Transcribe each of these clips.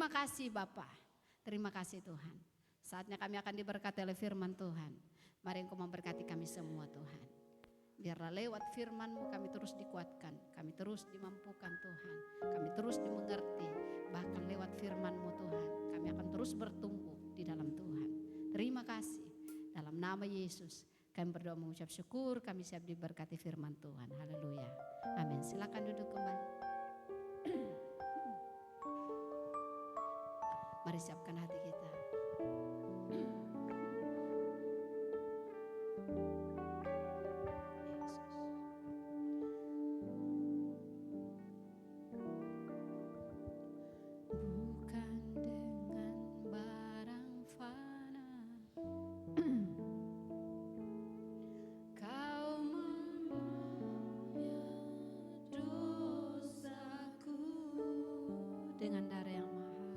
Terima kasih Bapa, terima kasih Tuhan. Saatnya kami akan diberkati oleh firman Tuhan. Mari Engkau memberkati kami semua Tuhan. Biarlah lewat firman-Mu kami terus dikuatkan, kami terus dimampukan Tuhan, kami terus dimengerti. Bahkan lewat firman-Mu Tuhan, kami akan terus bertumbuh di dalam Tuhan. Terima kasih, dalam nama Yesus kami berdoa mengucap syukur, kami siap diberkati firman Tuhan. Haleluya, amin. Silakan duduk kembali. Mari siapkan hati kita. Dengan darah yang mahal,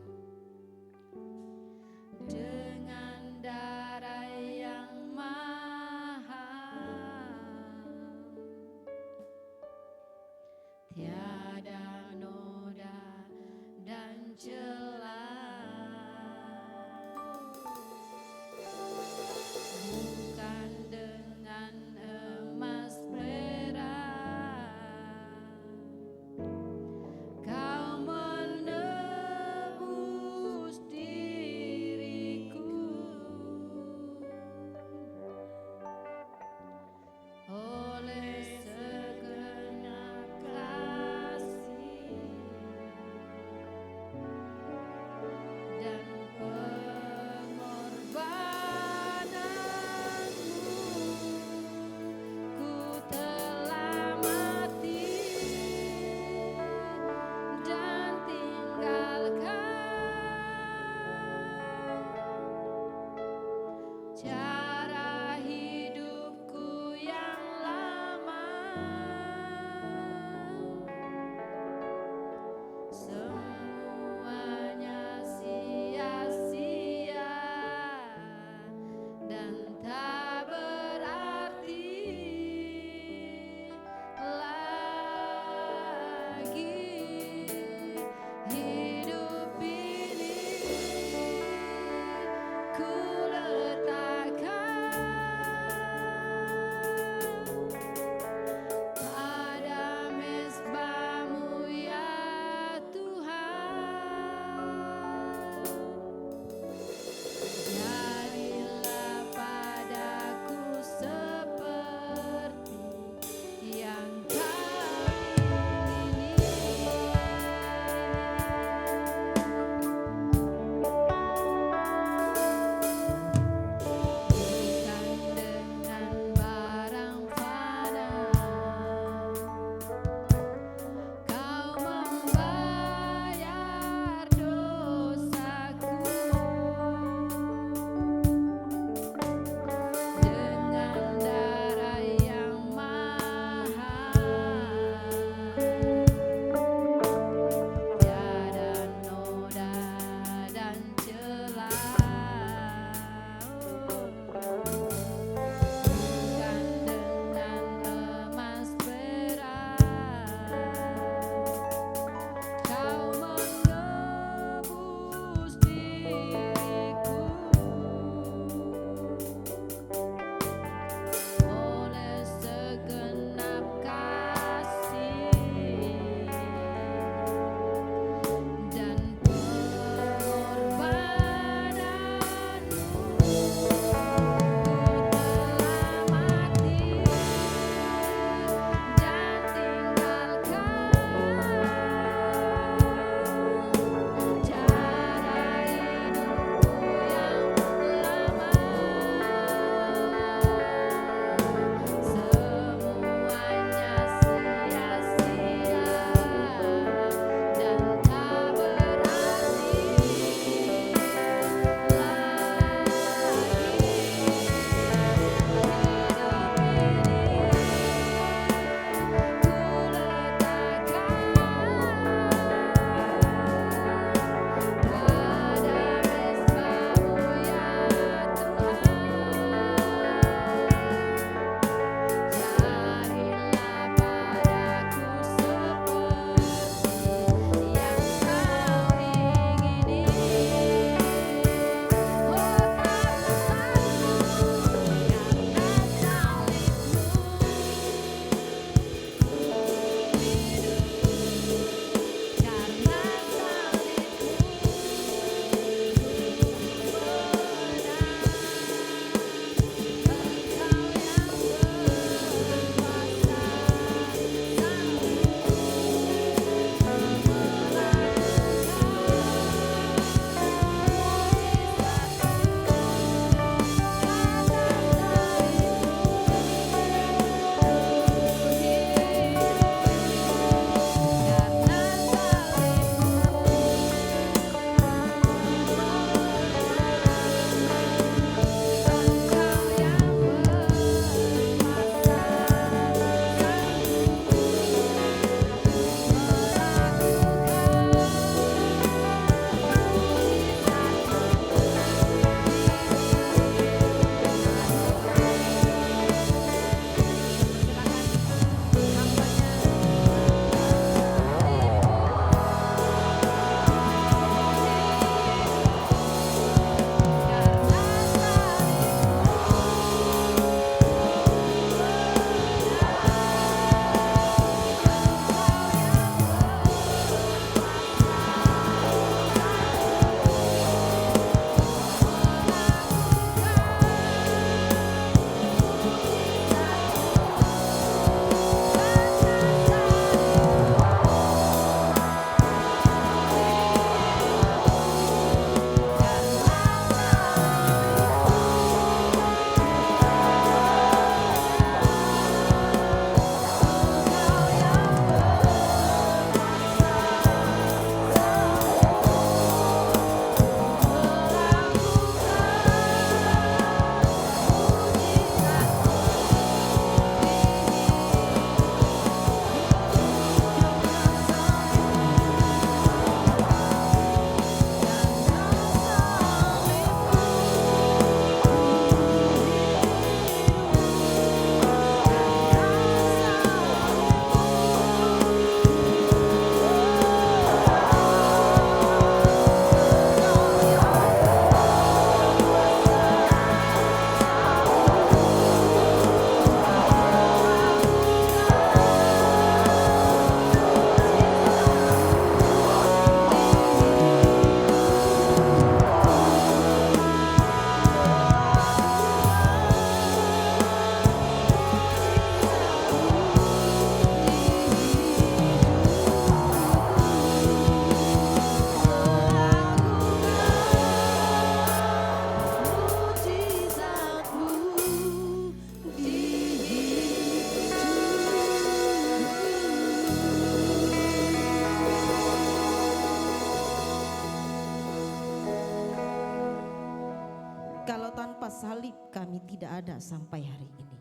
Kalau tanpa salib kami tidak ada sampai hari ini.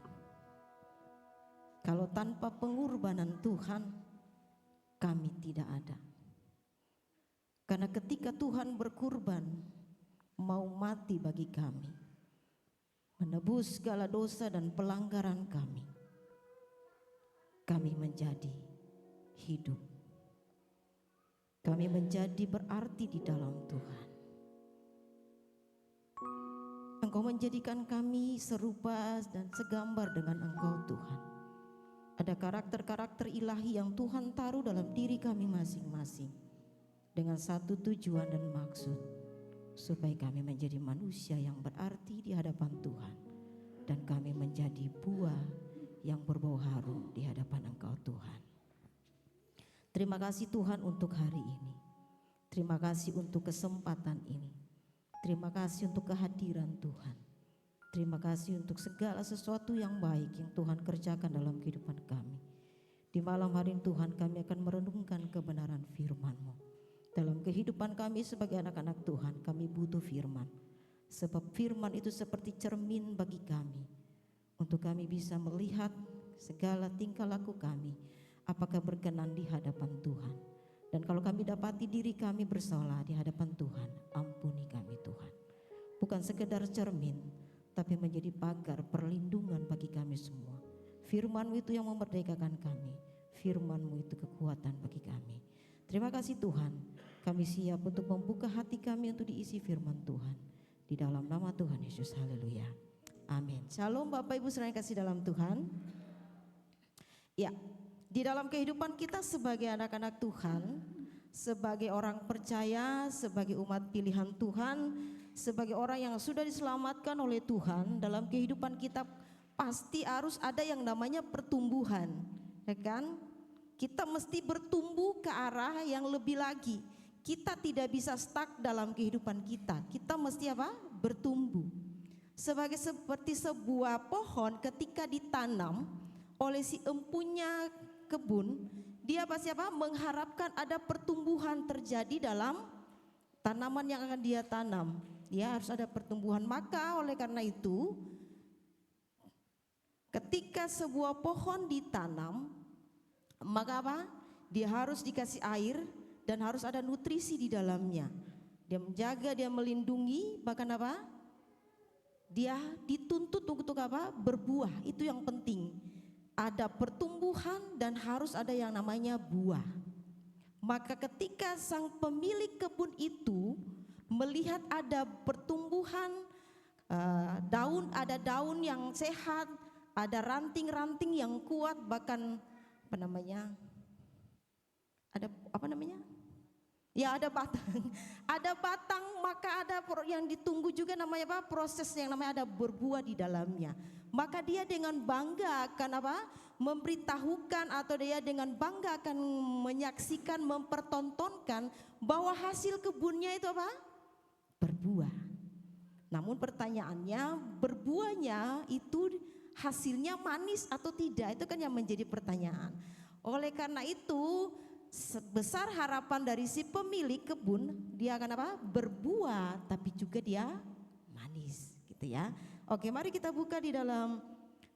Kalau tanpa pengorbanan Tuhan kami tidak ada. Karena ketika Tuhan berkorban mau mati bagi kami, menebus segala dosa dan pelanggaran kami menjadi hidup. Kami menjadi berarti di dalam Tuhan. Engkau menjadikan kami serupa dan segambar dengan Engkau Tuhan. Ada karakter-karakter ilahi yang Tuhan taruh dalam diri kami masing-masing dengan satu tujuan dan maksud, supaya kami menjadi manusia yang berarti di hadapan Tuhan, dan kami menjadi buah yang berbau harum di hadapan Engkau Tuhan. Terima kasih Tuhan untuk hari ini. Terima kasih untuk kesempatan ini. Terima kasih untuk kehadiran Tuhan. Terima kasih untuk segala sesuatu yang baik yang Tuhan kerjakan dalam kehidupan kami. Di malam hari ini Tuhan, kami akan merenungkan kebenaran firman-Mu. Dalam kehidupan kami sebagai anak-anak Tuhan, kami butuh firman. Sebab firman itu seperti cermin bagi kami, untuk kami bisa melihat segala tingkah laku kami, apakah berkenan di hadapan Tuhan. Dan kalau kami dapati diri kami bersalah di hadapan Tuhan, ampuni kami Tuhan. Bukan sekedar cermin, tapi menjadi pagar perlindungan bagi kami semua. Firman-Mu itu yang memerdekakan kami. Firman-Mu itu kekuatan bagi kami. Terima kasih Tuhan, kami siap untuk membuka hati kami untuk diisi firman Tuhan. Di dalam nama Tuhan Yesus, haleluya. Amin. Shalom Bapak Ibu saudara yang kasih dalam Tuhan. Ya, di dalam kehidupan kita sebagai anak-anak Tuhan, sebagai orang percaya, sebagai umat pilihan Tuhan, sebagai orang yang sudah diselamatkan oleh Tuhan, dalam kehidupan kita pasti harus ada yang namanya pertumbuhan, ya kan? Kita mesti bertumbuh ke arah yang lebih lagi. Kita tidak bisa stuck dalam kehidupan kita. Kita mesti apa? Bertumbuh. Seperti sebuah pohon ketika ditanam oleh si empunya kebun, dia pasti apa? Mengharapkan ada pertumbuhan terjadi dalam tanaman yang akan dia tanam. Dia harus ada pertumbuhan. Maka oleh karena itu, ketika sebuah pohon ditanam, maka apa? Dia harus dikasih air dan harus ada nutrisi di dalamnya. Dia menjaga, dia melindungi, bahkan apa? Dia dituntut untuk apa? Berbuah. Itu yang penting. Ada pertumbuhan dan harus ada yang namanya buah. Maka ketika sang pemilik kebun itu melihat ada pertumbuhan, ada daun yang sehat, ada ranting-ranting yang kuat, bahkan ada batang, ada batang, maka ada yang ditunggu juga namanya apa? Proses yang namanya ada berbuah di dalamnya. Maka dia dengan bangga akan apa? Memberitahukan, atau dia dengan bangga akan menyaksikan, mempertontonkan bahwa hasil kebunnya itu apa? Berbuah. Namun pertanyaannya, berbuahnya itu hasilnya manis atau tidak? Itu kan yang menjadi pertanyaan. Oleh karena itu, sebesar harapan dari si pemilik kebun, dia akan apa? Berbuah, tapi juga dia manis, gitu ya. Oke, mari kita buka di dalam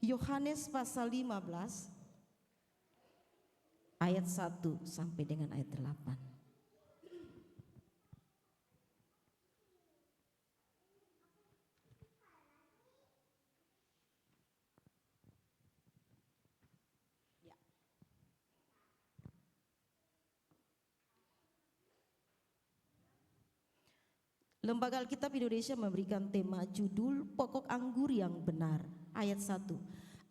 Yohanes pasal 15 ayat 1 sampai dengan ayat 8. Lembaga Alkitab Indonesia memberikan tema judul Pokok Anggur yang Benar. Ayat 1.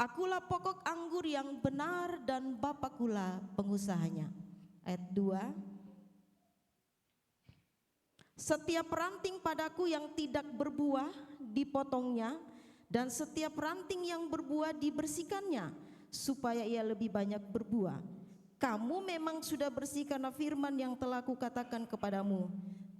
Akulah pokok anggur yang benar dan Bapakkulah pengusahanya. Ayat 2. Setiap ranting padaku yang tidak berbuah dipotongnya, dan setiap ranting yang berbuah dibersihkannya, supaya ia lebih banyak berbuah. Kamu memang sudah bersih karena firman yang telah kukatakan kepadamu.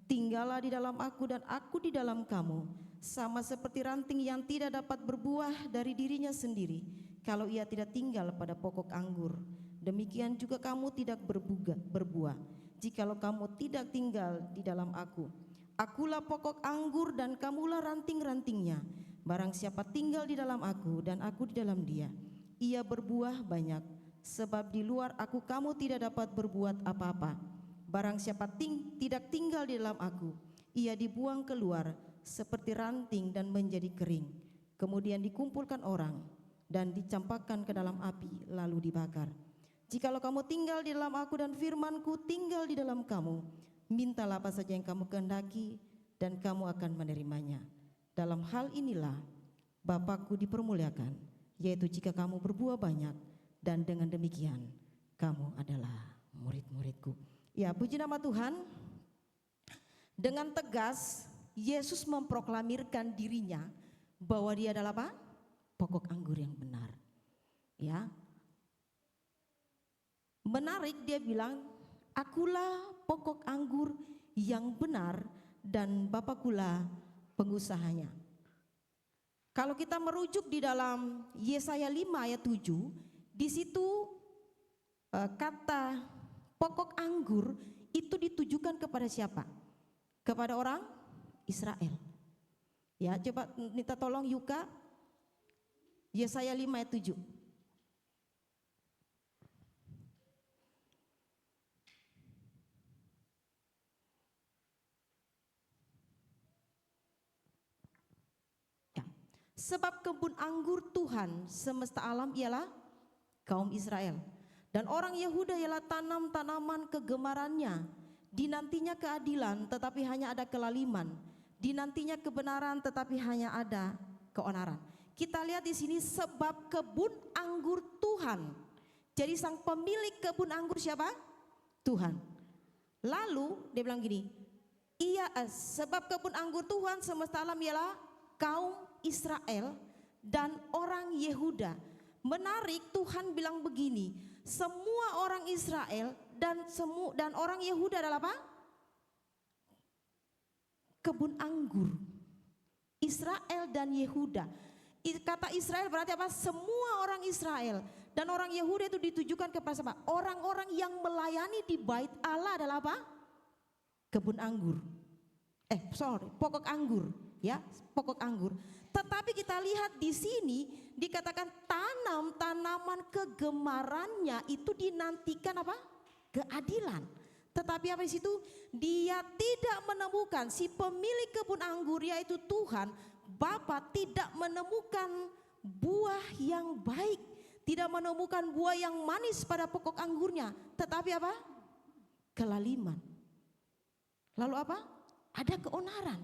Tinggallah di dalam aku dan aku di dalam kamu. Sama seperti ranting yang tidak dapat berbuah dari dirinya sendiri kalau ia tidak tinggal pada pokok anggur. Demikian juga kamu tidak berbuah jikalau kamu tidak tinggal di dalam aku. Akulah pokok anggur dan kamulah ranting-rantingnya. Barang siapa tinggal di dalam aku dan aku di dalam dia, ia berbuah banyak. Sebab di luar aku kamu tidak dapat berbuat apa-apa. Barang siapa tidak tinggal di dalam aku, ia dibuang keluar seperti ranting dan menjadi kering. Kemudian dikumpulkan orang dan dicampakkan ke dalam api lalu dibakar. Jikalau kamu tinggal di dalam aku dan firmanku tinggal di dalam kamu, mintalah apa saja yang kamu kehendaki dan kamu akan menerimanya. Dalam hal inilah Bapakku dipermuliakan, yaitu jika kamu berbuah banyak, dan dengan demikian kamu adalah murid-muridku. Ya, puji nama Tuhan. Dengan tegas Yesus memproklamirkan dirinya bahwa dia adalah apa? Pokok anggur yang benar. Ya. Menarik, dia bilang, akulah pokok anggur yang benar dan Bapakkulah pengusahanya. Kalau kita merujuk di dalam Yesaya 5 ayat 7, di situ kata pokok anggur itu ditujukan kepada siapa? Kepada orang Israel. Ya, coba minta tolong Yuka, Yesaya 5 ayat 7. Sebab kebun anggur Tuhan semesta alam ialah kaum Israel, dan orang Yehuda ialah tanaman kegemarannya. Dinantinya keadilan tetapi hanya ada kelaliman, dinantinya kebenaran tetapi hanya ada keonaran. Kita lihat di sini, sebab kebun anggur Tuhan. Jadi sang pemilik kebun anggur siapa? Tuhan. Lalu dia bilang gini, sebab kebun anggur Tuhan semesta alam ialah kaum Israel dan orang Yehuda. Menarik, Tuhan bilang begini, semua orang Israel dan orang Yehuda adalah apa? Kebun anggur. Israel dan Yehuda. Kata Israel berarti apa? Semua orang Israel dan orang Yehuda itu ditujukan kepada siapa? Orang-orang yang melayani di bait Allah adalah apa? Kebun anggur. Pokok anggur, ya, pokok anggur. Tetapi kita lihat di sini dikatakan tanaman kegemarannya itu dinantikan apa? Keadilan. Tetapi apa di situ? Dia tidak menemukan, si pemilik kebun anggur yaitu Tuhan, Bapa tidak menemukan buah yang baik, tidak menemukan buah yang manis pada pokok anggurnya, tetapi apa? Kelaliman. Lalu apa? Ada keonaran.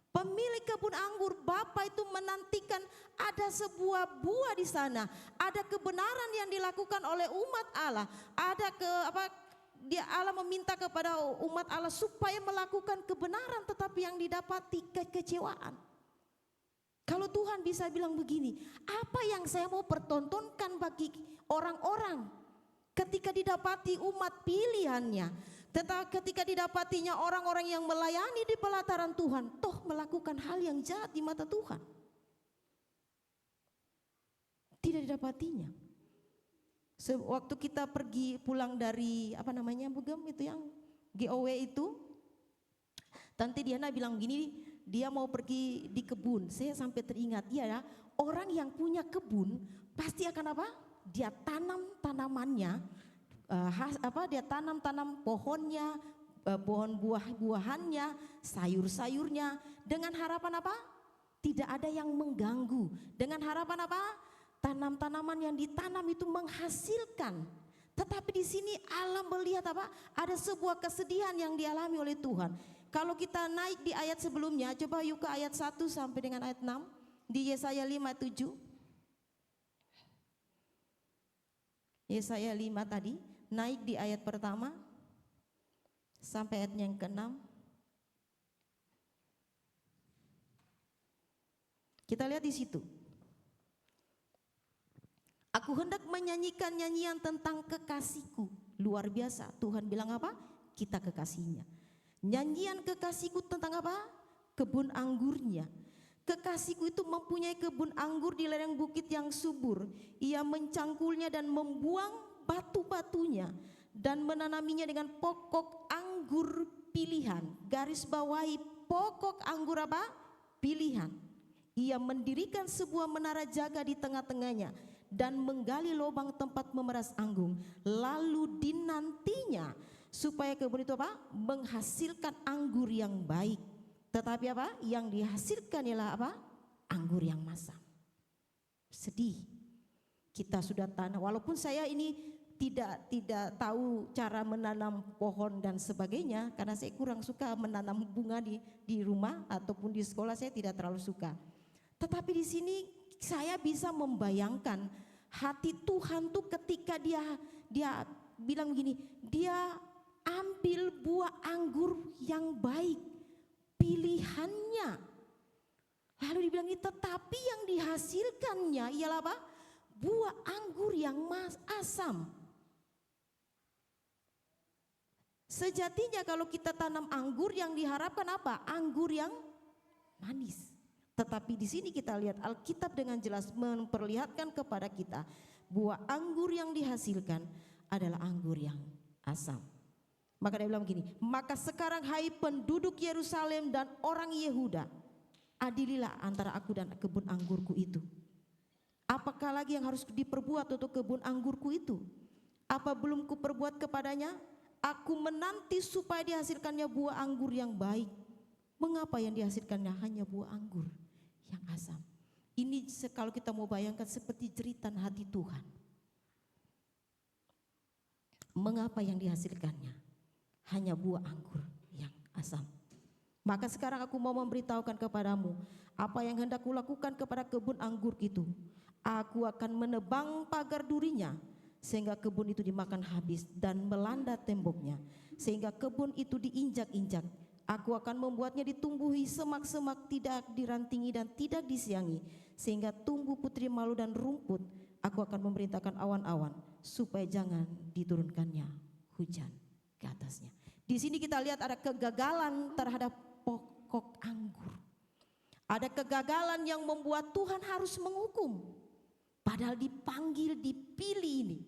Pemilik kebun anggur, Bapa itu menantikan ada sebuah buah di sana, ada kebenaran yang dilakukan oleh umat Allah, Allah meminta kepada umat Allah supaya melakukan kebenaran, tetapi yang didapati kekecewaan. Kalau Tuhan bisa bilang begini, apa yang saya mau pertontonkan bagi orang-orang ketika didapati umat pilihannya, tetapi ketika didapatinya orang-orang yang melayani di pelataran Tuhan, toh melakukan hal yang jahat di mata Tuhan, tidak didapatinya. Waktu kita pergi pulang dari Bugem itu yang GOW itu, Tante Diana bilang gini, dia mau pergi di kebun. Saya sampai teringat, ya, orang yang punya kebun pasti akan apa? Dia tanam tanamannya, dia tanam pohonnya, pohon buah-buahannya, sayur-sayurnya, dengan harapan apa? Tidak ada yang mengganggu. Dengan harapan apa? Tanam-tanaman yang ditanam itu menghasilkan. Tetapi di sini Allah melihat apa? Ada sebuah kesedihan yang dialami oleh Tuhan. Kalau kita naik di ayat sebelumnya, coba yuk ke ayat 1 sampai dengan ayat 6 di Yesaya 5:7. Yesaya 5 tadi, naik di ayat pertama sampai ayat yang ke-6. Kita lihat di situ. Aku hendak menyanyikan nyanyian tentang kekasihku. Luar biasa, Tuhan bilang apa? Kita kekasihnya. Nyanyian kekasihku tentang apa? Kebun anggurnya. Kekasihku itu mempunyai kebun anggur di lereng bukit yang subur. Ia mencangkulnya dan membuang batu-batunya dan menanaminya dengan pokok anggur pilihan. Garis bawahi pokok anggur apa? Pilihan. Ia mendirikan sebuah menara jaga di tengah-tengahnya dan menggali lubang tempat memeras anggur. Lalu dinantinya supaya kebun itu apa? Menghasilkan anggur yang baik. Tetapi apa? Yang dihasilkan ialah apa? Anggur yang masam. Sedih. Kita sudah tanam, walaupun saya ini tidak tahu cara menanam pohon dan sebagainya, karena saya kurang suka menanam bunga di rumah ataupun di sekolah, saya tidak terlalu suka. Tetapi di sini saya bisa membayangkan hati Tuhan tuh ketika dia bilang begini, dia ambil buah anggur yang baik, pilihannya. Lalu dibilang ini, tetapi yang dihasilkannya ialah apa? Buah anggur yang asam. Sejatinya kalau kita tanam anggur, yang diharapkan apa? Anggur yang manis. Tetapi di sini kita lihat Alkitab dengan jelas memperlihatkan kepada kita buah anggur yang dihasilkan adalah anggur yang asam. Maka dia bilang begini, maka sekarang hai penduduk Yerusalem dan orang Yehuda, adililah antara aku dan kebun anggurku itu. Apakah lagi yang harus diperbuat untuk kebun anggurku itu? Apa belum kuperbuat kepadanya? Aku menanti supaya dihasilkannya buah anggur yang baik. Mengapa yang dihasilkannya hanya buah anggur yang asam? Ini kalau kita mau bayangkan seperti jeritan hati Tuhan. Mengapa yang dihasilkannya hanya buah anggur yang asam? Maka sekarang aku mau memberitahukan kepadamu apa yang hendak kulakukan kepada kebun anggur itu. Aku akan menebang pagar durinya sehingga kebun itu dimakan habis dan melanda temboknya, sehingga kebun itu diinjak-injak. Aku akan membuatnya ditumbuhi semak-semak, tidak dirantingi dan tidak disiangi, sehingga tumbuh putri malu dan rumput. Aku akan memerintahkan awan-awan supaya jangan diturunkannya hujan ke atasnya. Di sini kita lihat ada kegagalan terhadap pokok anggur. Ada kegagalan yang membuat Tuhan harus menghukum. Padahal dipanggil, dipilih ini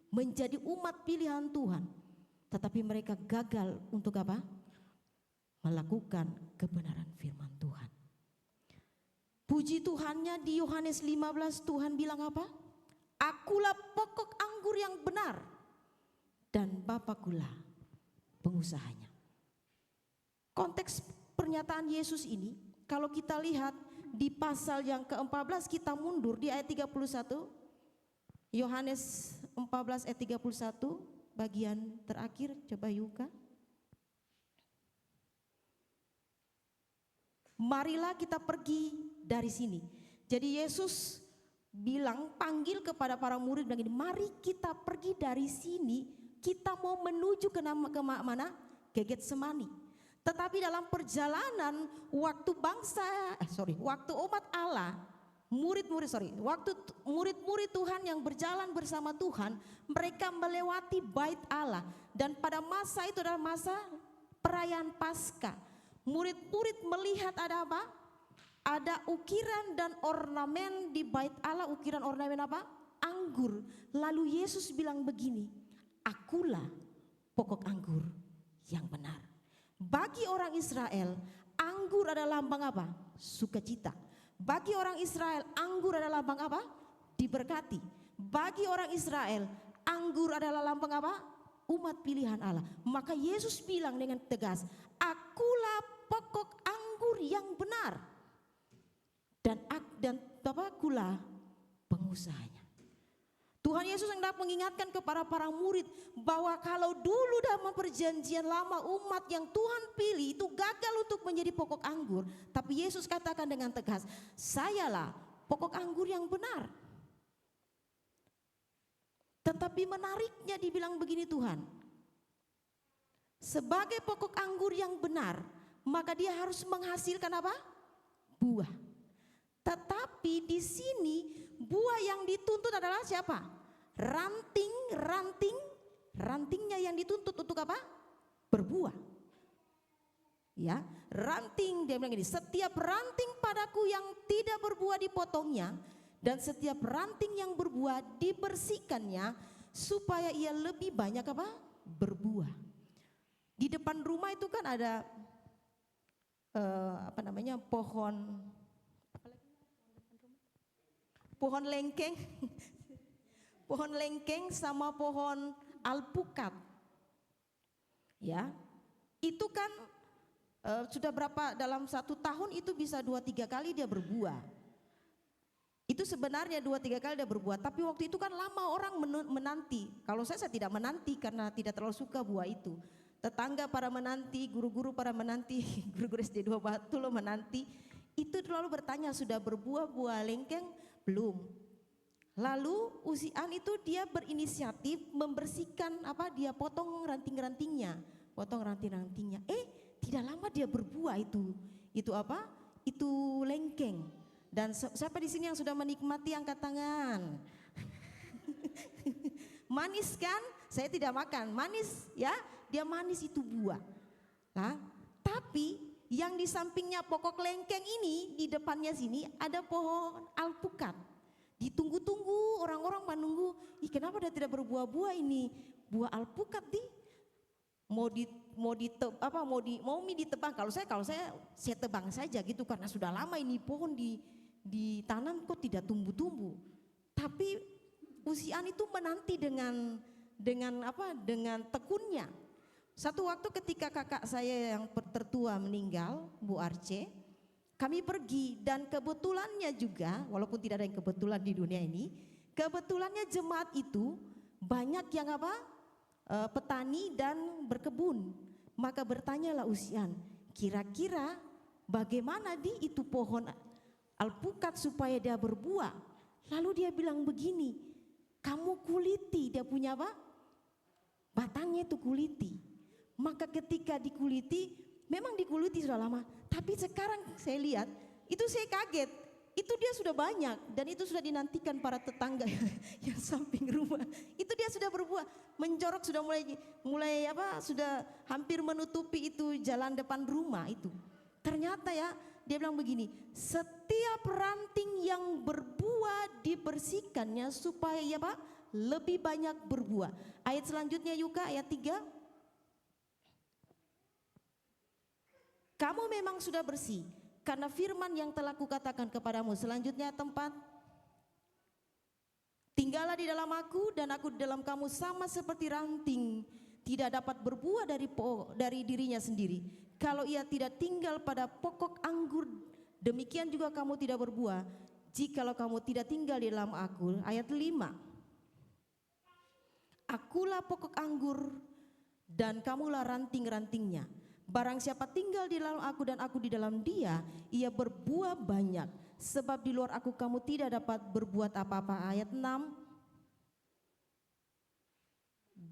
menjadi umat pilihan Tuhan. Tetapi mereka gagal untuk apa? Melakukan kebenaran firman Tuhan. Puji Tuhannya di Yohanes 15 Tuhan bilang apa? Akulah pokok anggur yang benar dan Bapakulah pengusahanya. Konteks pernyataan Yesus ini kalau kita lihat di pasal yang ke-14, kita mundur di ayat 31. Yohanes 14 ayat 31 bagian terakhir, coba Yuka. Marilah kita pergi dari sini. Jadi Yesus bilang, panggil kepada para murid bilang ini, mari kita pergi dari sini, kita mau menuju ke mana? Ke Getsemani. Tetapi dalam perjalanan waktu waktu umat Allah, waktu murid-murid Tuhan yang berjalan bersama Tuhan, mereka melewati bait Allah, dan pada masa itu adalah masa perayaan Paskah. Murid-murid melihat ada apa? Ada ukiran dan ornamen di bait Allah. Ukiran ornamen apa? Anggur. Lalu Yesus bilang begini, akulah pokok anggur yang benar. Bagi orang Israel, anggur adalah lambang apa? Sukacita. Bagi orang Israel, anggur adalah lambang apa? Diberkati. Bagi orang Israel, anggur adalah lambang apa? Umat pilihan Allah. Maka Yesus bilang dengan tegas, akulah pokok anggur yang benar dan Bapakulah pengusahanya. Tuhan Yesus hendak mengingatkan kepada para murid bahwa kalau dulu dalam perjanjian lama umat yang Tuhan pilih itu gagal untuk menjadi pokok anggur, tapi Yesus katakan dengan tegas, sayalah pokok anggur yang benar. Tetapi menariknya dibilang begini Tuhan, sebagai pokok anggur yang benar, maka dia harus menghasilkan apa? Buah. Tetapi di sini buah yang dituntut adalah siapa? Rantingnya yang dituntut untuk apa? Berbuah. Ya, ranting, dia bilang ini, setiap ranting padaku yang tidak berbuah dipotongnya, dan setiap ranting yang berbuah dibersihkannya supaya ia lebih banyak apa? Berbuah. Di depan rumah itu kan ada pohon lengkeng, pohon lengkeng sama pohon alpukat. Ya, itu kan sudah berapa dalam 1 tahun itu bisa 2-3 kali dia berbuah. Itu sebenarnya 2-3 kali dia berbuah, tapi waktu itu kan lama orang menanti. Kalau saya tidak menanti karena tidak terlalu suka buah itu. Tetangga para menanti, guru-guru para menanti, guru-guru SD 2 Batu lo menanti. Itu lalu bertanya, sudah berbuah buah lengkeng? Belum. Lalu Uzian itu dia berinisiatif membersihkan dia potong ranting-rantingnya, tidak lama dia berbuah itu. Itu apa? Itu lengkeng. Dan siapa di sini yang sudah menikmati angkat tangan? Manis kan? Saya tidak makan. Manis ya? Dia manis itu buah. Nah, tapi yang di sampingnya pokok lengkeng ini, di depannya sini ada pohon alpukat. Ditunggu-tunggu, orang-orang menunggu, kenapa dia tidak berbuah-buah ini? Buah alpukat mau ditebang. Kalau saya tebang saja gitu, karena sudah lama ini pohon ditanam kok tidak tumbuh-tumbuh. Tapi Uzian itu menanti dengan tekunnya. Satu waktu ketika kakak saya yang tertua meninggal, Bu Arce, kami pergi dan kebetulannya juga, walaupun tidak ada yang kebetulan di dunia ini, kebetulannya jemaat itu banyak yang petani dan berkebun. Maka bertanyalah Uzian, kira-kira bagaimana itu pohon alpukat supaya dia berbuah? Lalu dia bilang begini, kamu kuliti, dia punya batangnya itu kuliti. Maka ketika dikuliti, memang dikuliti sudah lama, tapi sekarang saya lihat, itu saya kaget, itu dia sudah banyak dan itu sudah dinantikan para tetangga yang samping rumah. Itu dia sudah berbuah, menjorok, sudah mulai sudah hampir menutupi itu jalan depan rumah itu. Ternyata ya, dia bilang begini, setiap ranting yang berbuah dibersihkannya supaya lebih banyak berbuah. Ayat selanjutnya Yuka, ayat 3. Kamu memang sudah bersih karena firman yang telah kukatakan kepadamu. Selanjutnya tempat, tinggallah di dalam aku dan aku di dalam kamu, sama seperti ranting tidak dapat berbuah dari dirinya sendiri. Kalau ia tidak tinggal pada pokok anggur, demikian juga kamu tidak berbuah jikalau kamu tidak tinggal di dalam aku. Ayat 5. Akulah pokok anggur dan kamulah ranting-rantingnya. Barang siapa tinggal di dalam aku dan aku di dalam dia, ia berbuah banyak. Sebab di luar aku kamu tidak dapat berbuat apa-apa. Ayat 6.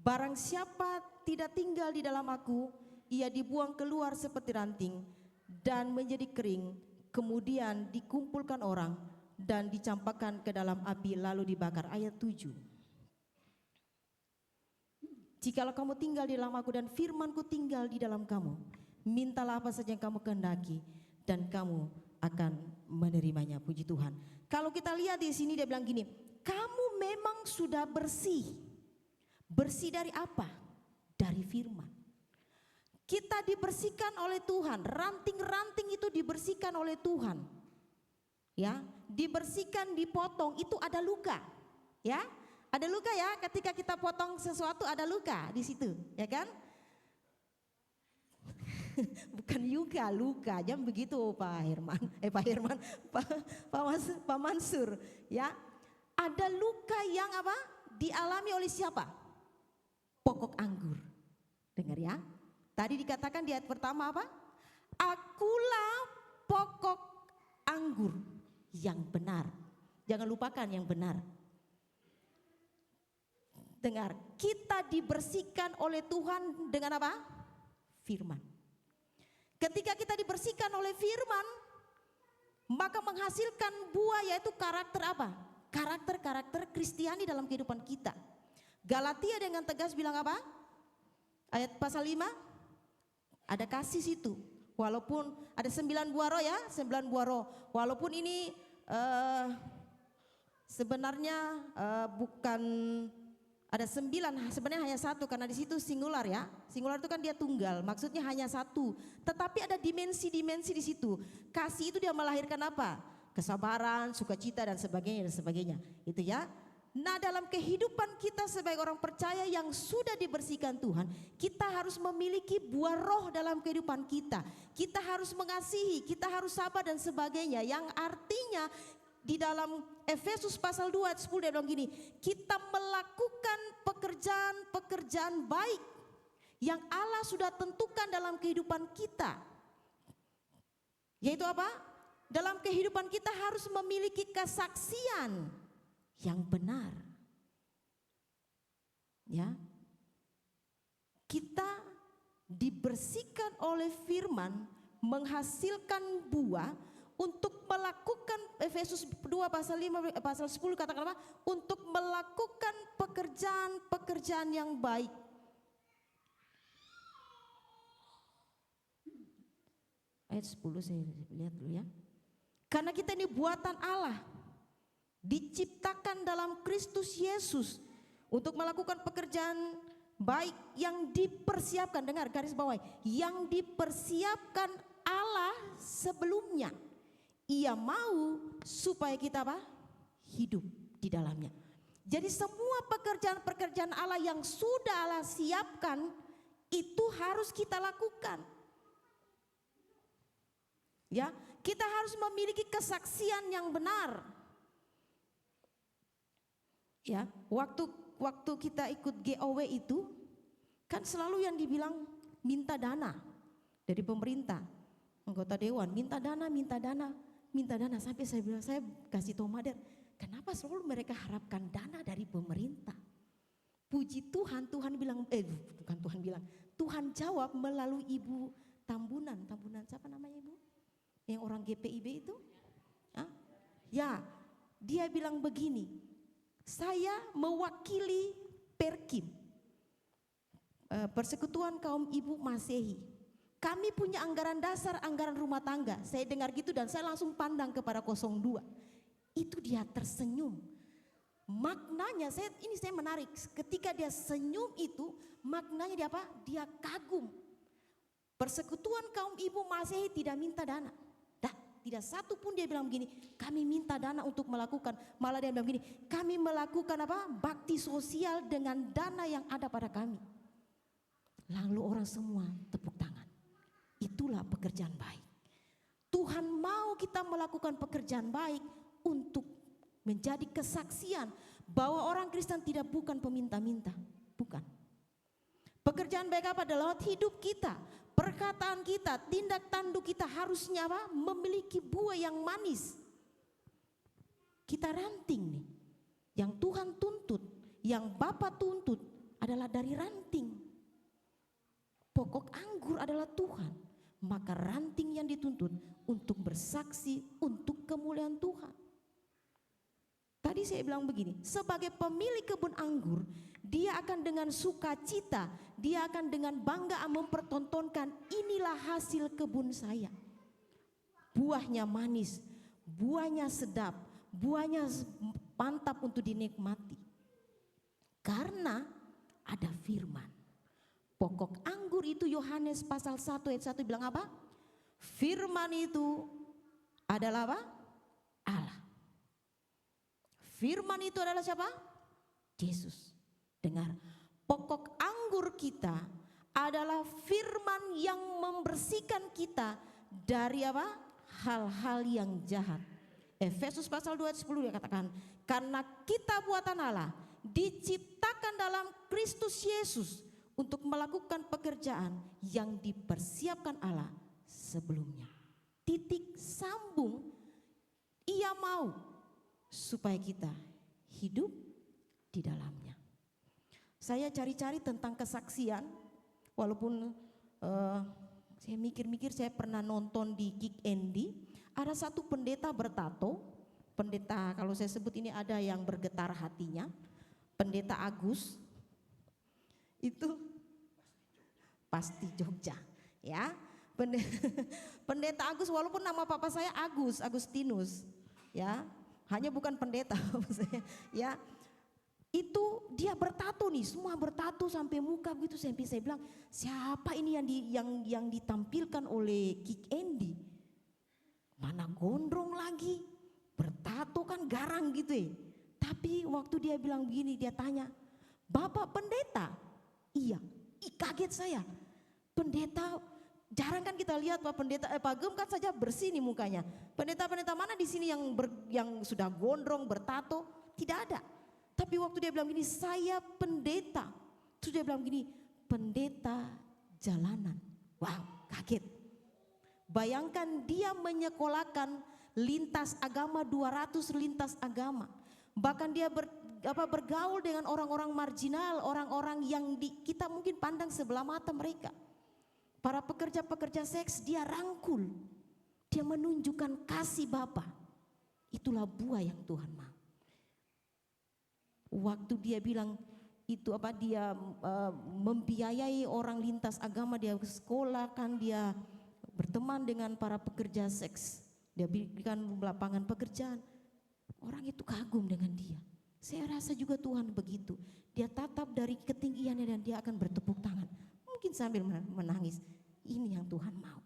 Barang siapa tidak tinggal di dalam aku, ia dibuang keluar seperti ranting dan menjadi kering. Kemudian dikumpulkan orang dan dicampakkan ke dalam api lalu dibakar. Ayat 7. Jikalau kamu tinggal di dalam aku dan firmanku tinggal di dalam kamu, mintalah apa saja yang kamu kehendaki dan kamu akan menerimanya. Puji Tuhan. Kalau kita lihat di sini dia bilang gini, kamu memang sudah bersih. Bersih dari apa? Dari firman. Kita dibersihkan oleh Tuhan. Ranting-ranting itu dibersihkan oleh Tuhan. Ya, dibersihkan, dipotong, itu ada luka. Ya. Ada luka ya, ketika kita potong sesuatu ada luka di situ, ya kan? Bukan luka, jangan begitu Pak Mansur, ya. Ada luka yang dialami oleh siapa? Pokok anggur. Dengar ya. Tadi dikatakan di ayat pertama apa? Akulah pokok anggur yang benar. Jangan lupakan yang benar. Dengar, kita dibersihkan oleh Tuhan dengan apa? Firman. Ketika kita dibersihkan oleh firman, maka menghasilkan buah, yaitu karakter apa? Karakter Kristiani dalam kehidupan kita. Galatia dengan tegas bilang apa? Ayat pasal 5, ada kasih situ. Walaupun ada 9 buah roh ya, 9 buah roh. Walaupun ini sebenarnya bukan Ada 9, sebenarnya hanya satu karena di situ singular ya. Singular itu kan dia tunggal, maksudnya hanya satu. Tetapi ada dimensi-dimensi di situ. Kasih itu dia melahirkan apa? Kesabaran, sukacita dan sebagainya dan sebagainya. Itu ya. Nah, dalam kehidupan kita sebagai orang percaya yang sudah dibersihkan Tuhan, kita harus memiliki buah roh dalam kehidupan kita. Kita harus mengasihi, kita harus sabar dan sebagainya. Yang artinya di dalam Efesus pasal 2 ayat 10 dia bilang gini, kita melakukan pekerjaan-pekerjaan baik yang Allah sudah tentukan dalam kehidupan kita. Yaitu apa? Dalam kehidupan kita harus memiliki kesaksian yang benar. Ya. Kita dibersihkan oleh firman, menghasilkan buah untuk melakukan, Efesus 2 pasal 5 pasal 10 katakan apa? Untuk melakukan pekerjaan-pekerjaan yang baik. Ayat 10 saya lihat dulu ya. Karena kita ini buatan Allah, diciptakan dalam Kristus Yesus untuk melakukan pekerjaan baik yang dipersiapkan, dengar garis bawah, yang dipersiapkan Allah sebelumnya. Ia mau supaya kita apa? Hidup di dalamnya. Jadi semua pekerjaan-pekerjaan Allah yang sudah Allah siapkan itu harus kita lakukan. Ya, kita harus memiliki kesaksian yang benar. Ya, waktu kita ikut GOW itu kan selalu yang dibilang minta dana dari pemerintah, anggota dewan minta dana sampai saya bilang, saya kasih tahu Mader, kenapa selalu mereka harapkan dana dari pemerintah? Puji Tuhan, Tuhan jawab melalui Ibu Tambunan siapa namanya Ibu? Yang orang GPIB itu? Hah? Ya, dia bilang begini, saya mewakili Perkim, Persekutuan Kaum Ibu Masehi. Kami punya anggaran dasar, anggaran rumah tangga. Saya dengar gitu dan saya langsung pandang kepada 02. Itu dia tersenyum. Maknanya saya menarik. Ketika dia senyum itu, maknanya dia apa? Dia kagum. Persekutuan Kaum Ibu Masehi tidak minta dana. Tidak satu pun dia bilang begini, kami minta dana untuk melakukan. Malah dia bilang begini, kami melakukan apa? Bakti sosial dengan dana yang ada pada kami. Lalu orang semua tepuk tangan. Itulah pekerjaan baik. Tuhan mau kita melakukan pekerjaan baik untuk menjadi kesaksian bahwa orang Kristen tidak bukan peminta-minta. Bukan. Pekerjaan baik apa? Dalam hidup kita, perkataan kita, tindak tanduk kita harusnya apa? Memiliki buah yang manis. Kita ranting nih. Yang Tuhan tuntut, yang Bapa tuntut adalah dari ranting. Pokok anggur adalah Tuhan. Maka ranting yang dituntut untuk bersaksi untuk kemuliaan Tuhan. Tadi saya bilang begini, sebagai pemilik kebun anggur, dia akan dengan sukacita, dia akan dengan bangga mempertontonkan, inilah hasil kebun saya. Buahnya manis, buahnya sedap, buahnya mantap untuk dinikmati. Karena ada firman. Pokok anggur itu Yohanes pasal 1 ayat 1 bilang apa? Firman itu adalah apa? Allah. Firman itu adalah siapa? Yesus. Dengar, pokok anggur kita adalah firman yang membersihkan kita dari apa? Hal-hal yang jahat. Efesus pasal 2 ayat 10 dia katakan, karena kita buatan Allah, diciptakan dalam Kristus Yesus untuk melakukan pekerjaan yang dipersiapkan Allah sebelumnya. Titik sambung, Ia mau supaya kita hidup di dalamnya. Saya cari-cari tentang kesaksian, walaupun saya mikir-mikir, saya pernah nonton di Kick Andy, ada satu pendeta bertato, pendeta kalau saya sebut ini ada yang bergetar hatinya, pendeta Agus, itu pasti Jogja, ya. Pendeta Agus, walaupun nama papa saya Agustinus, ya, hanya bukan pendeta, ya. itu dia bertato nih, semua bertato sampai muka begitu. Sampai saya bilang, siapa ini yang ditampilkan oleh Kik Andy? Mana gondrong lagi, bertato kan garang gitu ya. Tapi waktu dia bilang begini, dia tanya, Bapak pendeta? Iya, kaget saya. Pendeta, jarang kan kita lihat Pak Pendeta, Pak Gem kan saja bersih nih mukanya. Pendeta-pendeta mana di sini yang sudah gondrong, bertato? Tidak ada. Tapi waktu dia bilang gini, saya pendeta. Terus dia bilang gini, pendeta jalanan. Wow, kaget. Bayangkan dia menyekolahkan lintas agama, 200 lintas agama. Bahkan dia bergaul dengan orang-orang marginal, orang-orang yang kita mungkin pandang sebelah mata mereka. Para pekerja-pekerja seks dia rangkul. Dia menunjukkan kasih Bapa. Itulah buah yang Tuhan mau. Waktu dia bilang itu dia membiayai orang lintas agama, dia sekolah kan, dia berteman dengan para pekerja seks, dia berikan lapangan pekerjaan. Orang itu kagum dengan dia. Saya rasa juga Tuhan begitu. Dia tatap dari ketinggiannya dan dia akan bertepuk tangan. Mungkin sambil menangis. Ini yang Tuhan mau.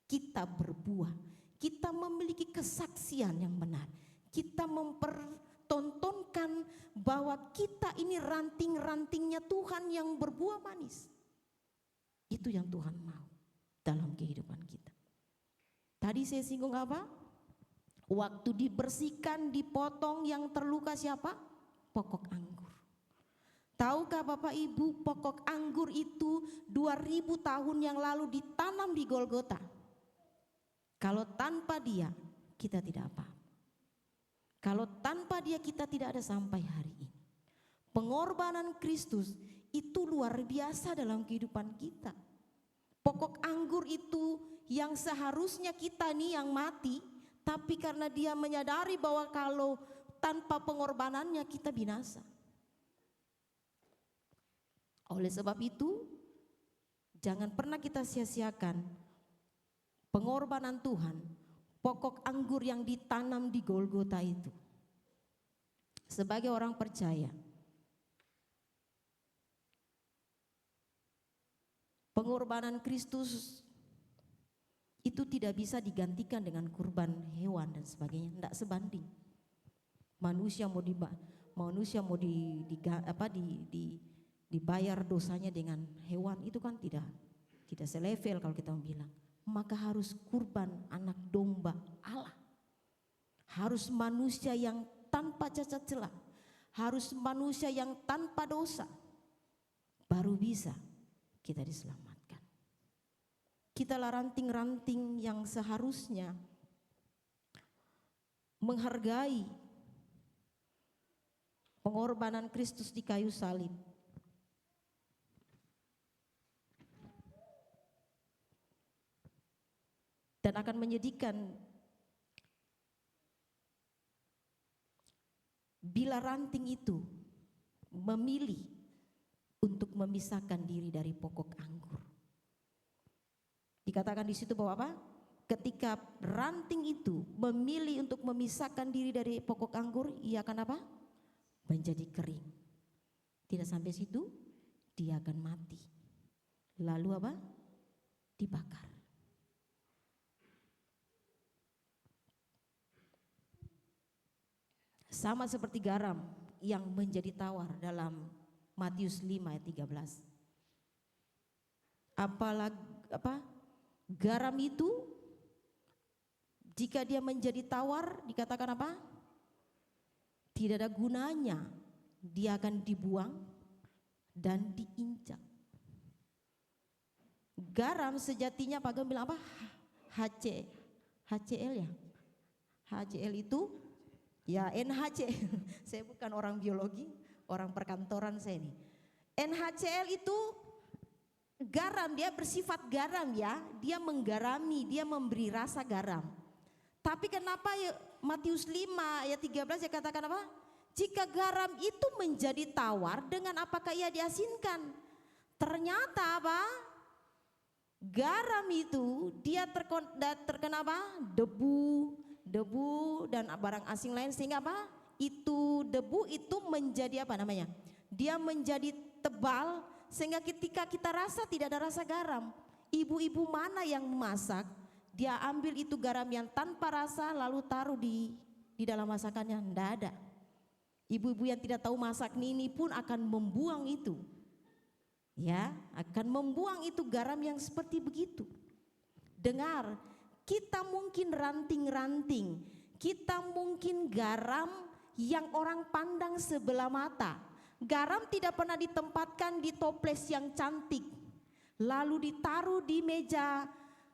Kita berbuah. Kita memiliki kesaksian yang benar. Kita mempertontonkan bahwa kita ini ranting-rantingnya Tuhan yang berbuah manis. Itu yang Tuhan mau dalam kehidupan kita. Tadi saya singgung apa? Waktu dibersihkan, dipotong, yang terluka siapa? Pokok anggur. Tahukah Bapak Ibu, pokok anggur itu 2000 tahun yang lalu ditanam di Golgota. Kalau tanpa dia, kita tidak apa-apa. Kalau tanpa dia, kita tidak ada sampai hari ini. Pengorbanan Kristus itu luar biasa dalam kehidupan kita. Pokok anggur itu yang seharusnya kita nih yang mati, tapi karena dia menyadari bahwa kalau tanpa pengorbanannya kita binasa. Oleh sebab itu, jangan pernah kita sia-siakan pengorbanan Tuhan, pokok anggur yang ditanam di Golgota itu. Sebagai orang percaya, pengorbanan Kristus itu tidak bisa digantikan dengan kurban hewan dan sebagainya, tidak sebanding. Manusia mau dibayar dosanya dengan hewan, itu kan tidak selevel kalau kita bilang. Maka harus kurban anak domba Allah. Harus manusia yang tanpa cacat celah, harus manusia yang tanpa dosa, baru bisa kita diselamatkan. Kitalah ranting-ranting yang seharusnya menghargai pengorbanan Kristus di kayu salib. Dan akan menyedihkan bila ranting itu memilih untuk memisahkan diri dari pokok anggur. Dikatakan di situ bahwa apa? Ketika ranting itu memilih untuk memisahkan diri dari pokok anggur, ia akan apa? Menjadi kering. Tidak sampai situ, dia akan mati. Lalu apa? Dibakar. Sama seperti garam yang menjadi tawar dalam Matius 5 ayat 13. Garam itu jika dia menjadi tawar, dikatakan apa? Tidak ada gunanya, dia akan dibuang dan diinjak. Garam sejatinya Pak Gem bilang apa? HCl ya. HCl itu ya NHC. Saya bukan orang biologi, orang perkantoran saya ini. NHCl itu garam, dia bersifat garam ya. Dia menggarami, dia memberi rasa garam. Tapi kenapa ya Matius 5 ayat 13 ya katakan apa? Jika garam itu menjadi tawar, dengan apakah ia diasinkan? Ternyata apa? Garam itu dia terkena apa? Debu dan barang asing lain, sehingga apa? itu debu itu menjadi apa namanya? Dia menjadi tebal sehingga ketika kita rasa tidak ada rasa garam. Ibu-ibu mana yang masak, dia ambil itu garam yang tanpa rasa lalu taruh di dalam masakannya, tidak ada. Ibu-ibu yang tidak tahu masak ini pun akan membuang itu. Ya, akan membuang itu garam yang seperti begitu. Dengar, kita mungkin ranting-ranting, kita mungkin garam yang orang pandang sebelah mata. Garam tidak pernah ditempatkan di toples yang cantik, lalu ditaruh di meja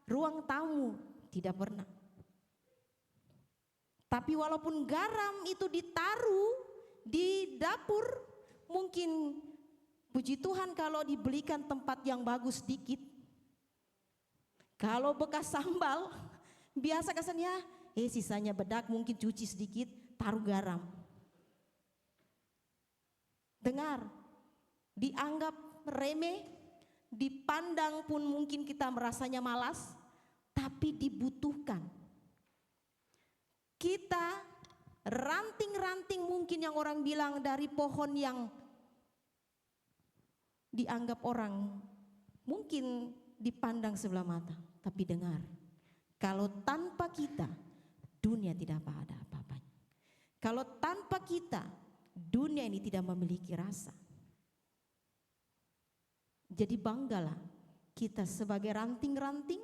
ruang tamu, tidak pernah. Tapi walaupun garam itu ditaruh di dapur, mungkin puji Tuhan kalau dibelikan tempat yang bagus sedikit. Kalau bekas sambal, biasa kesannya, sisanya bedak mungkin cuci sedikit, taruh garam. Dengar, dianggap remeh, dipandang pun mungkin kita merasanya malas, tapi dibutuhkan. Kita ranting-ranting mungkin yang orang bilang dari pohon yang dianggap orang mungkin dipandang sebelah mata. Tapi dengar, kalau tanpa kita dunia tidak ada apa-apanya. Kalau tanpa kita dunia ini tidak memiliki rasa. Jadi banggalah kita sebagai ranting-ranting,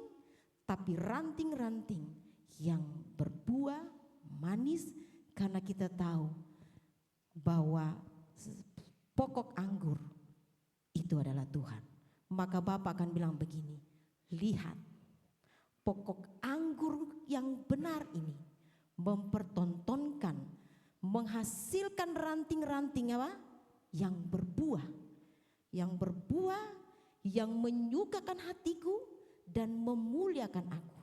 tapi ranting-ranting yang berbuah manis karena kita tahu bahwa pokok anggur itu adalah Tuhan. Maka Bapak akan bilang begini, lihat pokok anggur yang benar ini mempertontonkan, menghasilkan ranting-ranting apa? Yang berbuah, yang menyukakan hatiku dan memuliakan aku.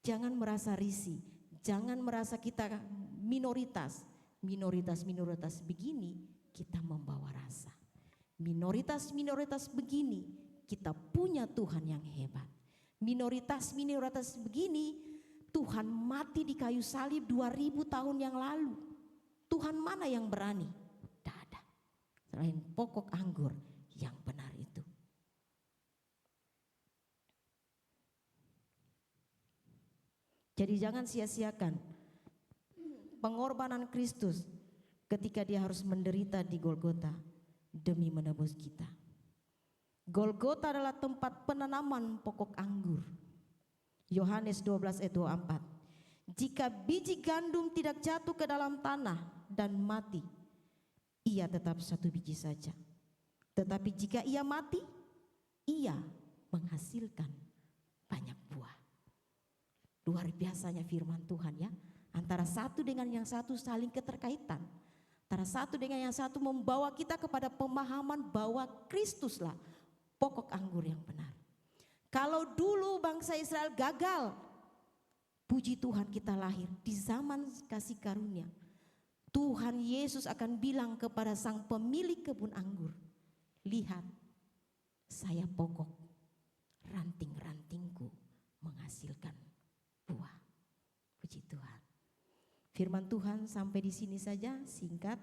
Jangan merasa risih, jangan merasa kita minoritas begini kita membawa rasa. Minoritas begini kita punya Tuhan yang hebat. Minoritas begini Tuhan mati di kayu salib 2000 tahun yang lalu. Tuhan mana yang berani? Tidak ada. Selain pokok anggur yang benar itu. Jadi jangan sia-siakan pengorbanan Kristus ketika dia harus menderita di Golgota demi menebus kita. Golgota adalah tempat penanaman pokok anggur. Yohanes 12 ayat 24. Jika biji gandum tidak jatuh ke dalam tanah dan mati, ia tetap satu biji saja. Tetapi jika ia mati, ia menghasilkan banyak buah. Luar biasanya firman Tuhan ya. Antara satu dengan yang satu saling keterkaitan. Antara satu dengan yang satu membawa kita kepada pemahaman bahwa Kristuslah pokok anggur yang benar. Kalau dulu bangsa Israel gagal, puji Tuhan kita lahir di zaman kasih karunia. Tuhan Yesus akan bilang kepada sang pemilik kebun anggur, lihat saya pokok, ranting-rantingku menghasilkan buah. Puji Tuhan. Firman Tuhan sampai di sini saja, singkat,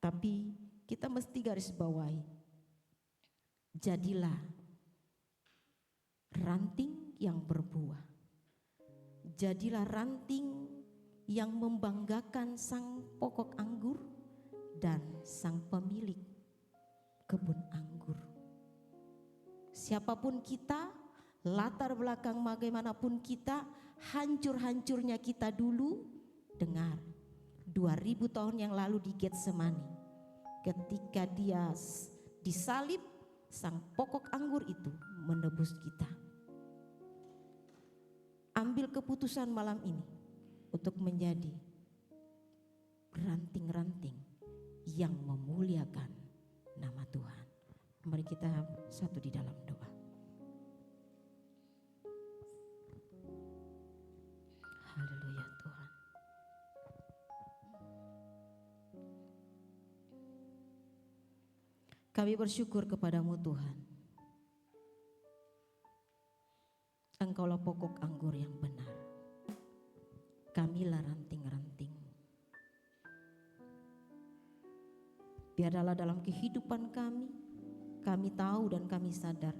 tapi kita mesti garis bawahi. Jadilah ranting yang berbuah. Jadilah ranting yang membanggakan sang pokok anggur dan sang pemilik kebun anggur. Siapapun kita, latar belakang bagaimanapun kita, hancur-hancurnya kita dulu, dengar 2000 tahun yang lalu di Getsemani, ketika dia disalib, sang pokok anggur itu menebus kita. Ambil keputusan malam ini untuk menjadi ranting-ranting yang memuliakan nama Tuhan. Mari kita satu di dalam doa. Haleluya Tuhan. Kami bersyukur kepadamu Tuhan. Engkaulah pokok anggur yang benar. Kamilah ranting-ranting Biarlah dalam kehidupan kami tahu dan kami sadar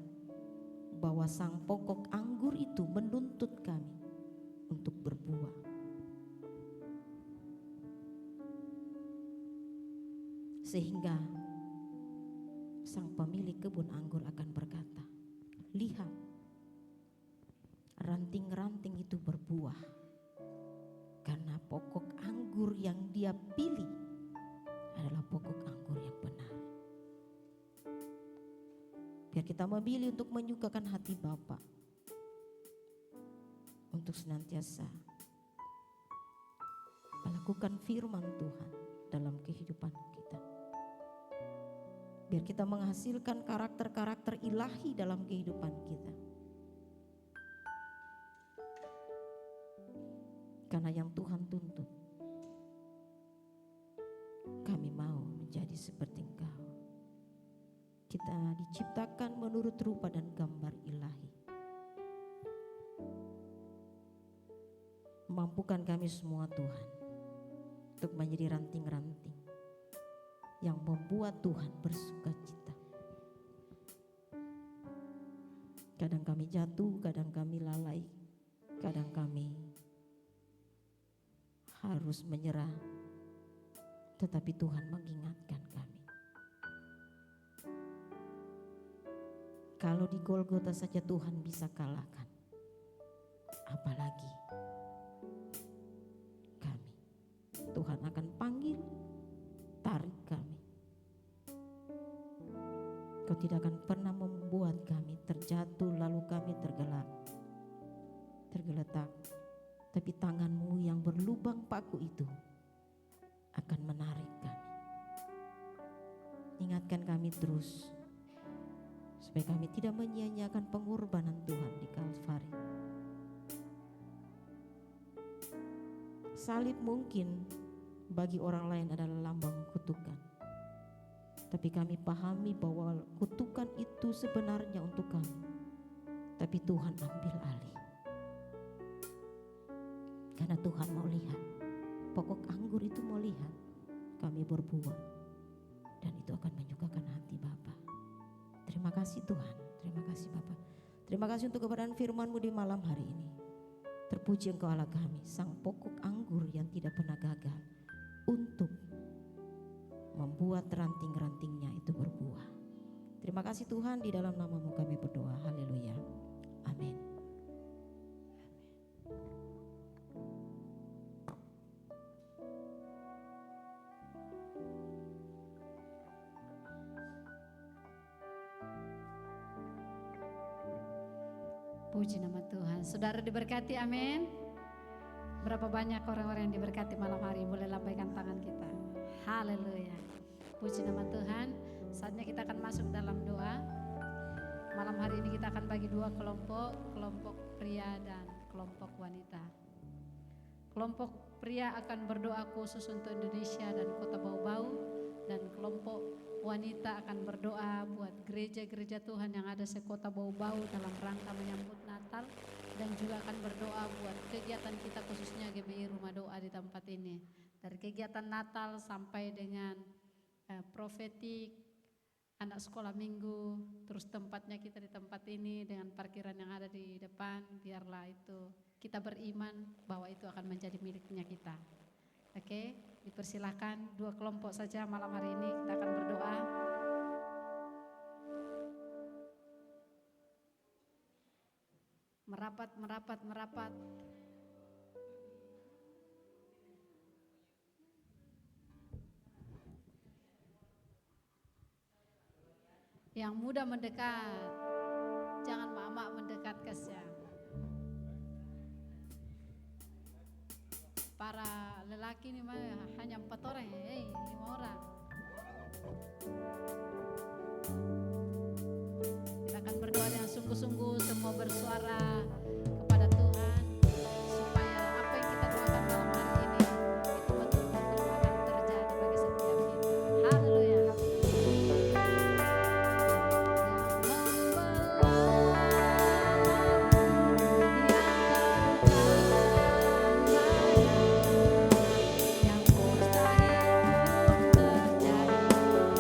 bahwa sang pokok anggur itu menuntut kami untuk berbuah. Sehingga sang pemilik kebun anggur akan berkata, lihat, ranting-ranting itu berbuah karena pokok anggur yang dia pilih adalah pokok anggur yang benar. Biar kita memilih untuk menyukakan hati Bapa, untuk senantiasa melakukan firman Tuhan dalam kehidupan kita. Biar kita menghasilkan karakter-karakter ilahi dalam kehidupan kita. Karena yang Tuhan tuntut, kami mau menjadi seperti Engkau. Kita diciptakan menurut rupa dan gambar ilahi. Mampukan kami semua Tuhan untuk menjadi ranting-ranting yang membuat Tuhan bersuka cita. Kadang kami jatuh, kadang kami lalai, kadang kami harus menyerah, tetapi Tuhan mengingatkan kami. Kalau di Golgota saja Tuhan bisa kalahkan, apalagi kami. Tuhan akan panggil, tarik kami. Kau tidak akan pernah membuat kami terjatuh lalu kami tergeletak. Tapi tanganmu yang berlubang paku itu akan menarik kami. Ingatkan kami terus supaya kami tidak menyia-nyiakan pengorbanan Tuhan di Kalvari. Salib mungkin bagi orang lain adalah lambang kutukan. Tapi kami pahami bahwa kutukan itu sebenarnya untuk kami. Tapi Tuhan ambil alih. Karena Tuhan mau lihat, pokok anggur itu mau lihat kami berbuah. Dan itu akan menyukakan hati Bapa. Terima kasih Tuhan, terima kasih Bapa. Terima kasih untuk kebenaran firman-Mu di malam hari ini. Terpuji Engkau Allah kami, sang pokok anggur yang tidak pernah gagal untuk membuat ranting-rantingnya itu berbuah. Terima kasih Tuhan, di dalam nama-Mu kami berdoa. Haleluya. Amin. Puji nama Tuhan. Saudara diberkati, amin. Berapa banyak orang-orang yang diberkati malam hari? Boleh lambaikan tangan kita. Haleluya. Puji nama Tuhan. Saatnya kita akan masuk dalam doa. Malam hari ini kita akan bagi dua kelompok. Kelompok pria dan kelompok wanita. Kelompok pria akan berdoa khusus untuk Indonesia dan kota Bau-Bau. Dan kelompok wanita akan berdoa buat gereja-gereja Tuhan yang ada sekota Bau-Bau dalam rangka menyambut Natal, dan juga akan berdoa buat kegiatan kita khususnya GBI Rumah Doa di tempat ini. Dari kegiatan Natal sampai dengan profetik, anak sekolah minggu, terus tempatnya kita di tempat ini dengan parkiran yang ada di depan, biarlah itu kita beriman bahwa itu akan menjadi miliknya kita. Oke, dipersilakan dua kelompok saja malam hari ini kita akan berdoa. Merapat, merapat, merapat. Yang muda mendekat, jangan mak-mak mendekat kasihan. Para lelaki ini hanya 4 orang, 5 orang. Kita akan berdoa dengan sungguh-sungguh, semua bersuara kepada Tuhan, supaya apa yang kita doakan malam hari ini itu betul-betul akan terjadi bagi setiap kita. Haleluya. Yang mustahil pun terjadi.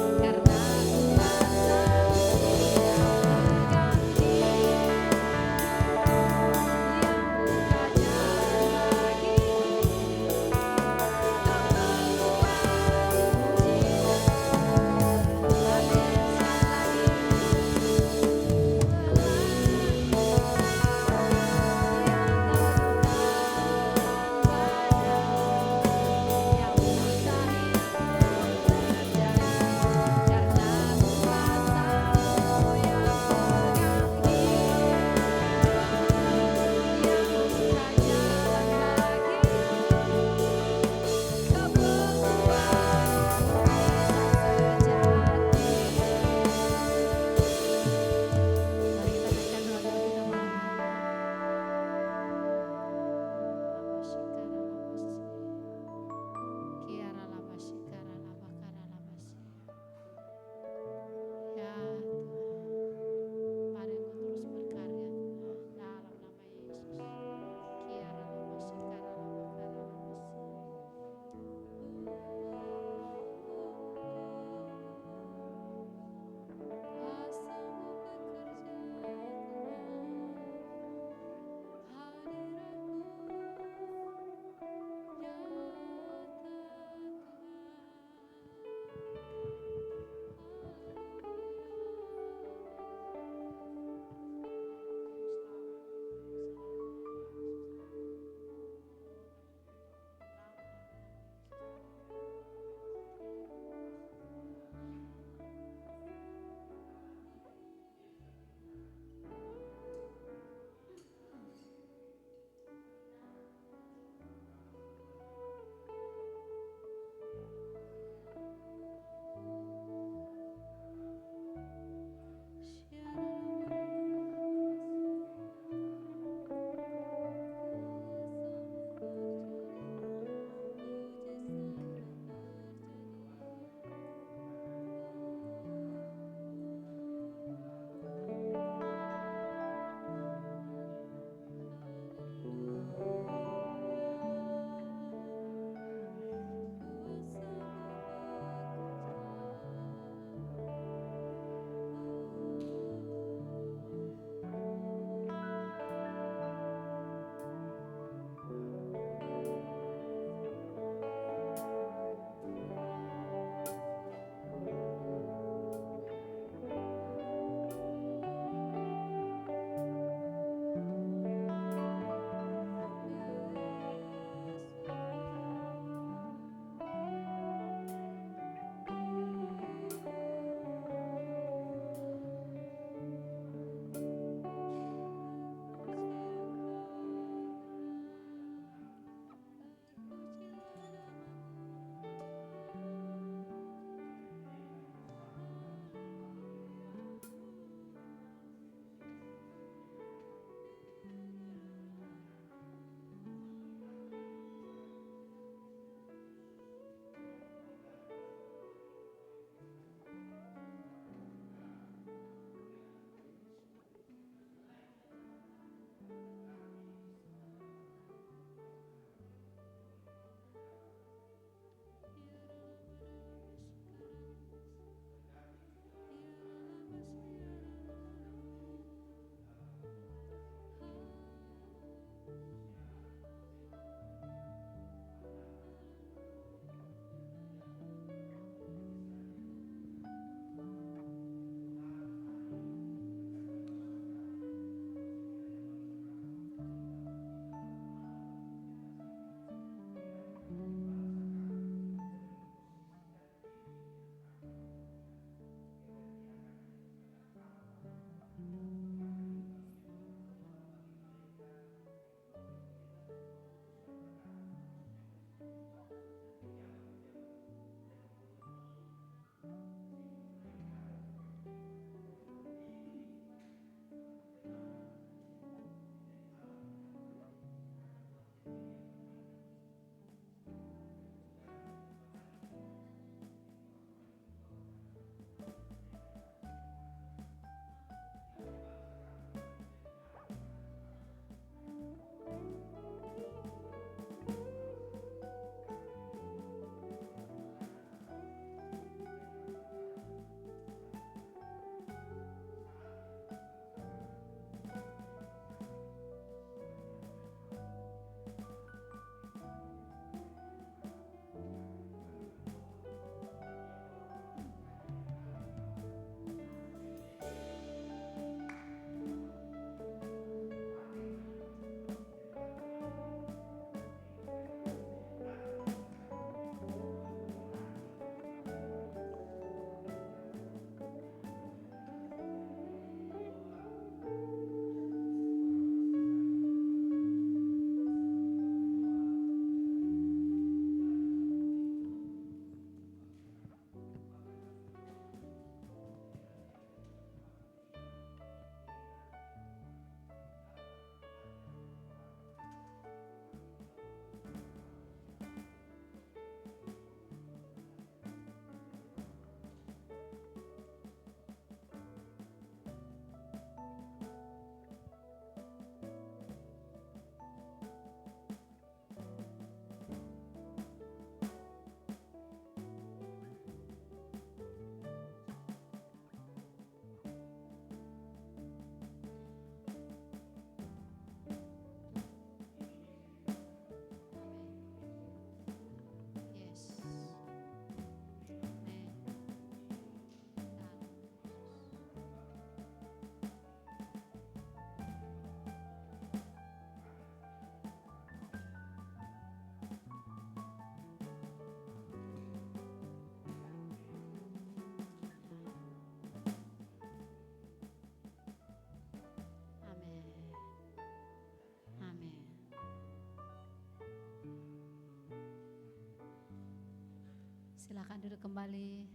Silakan duduk kembali.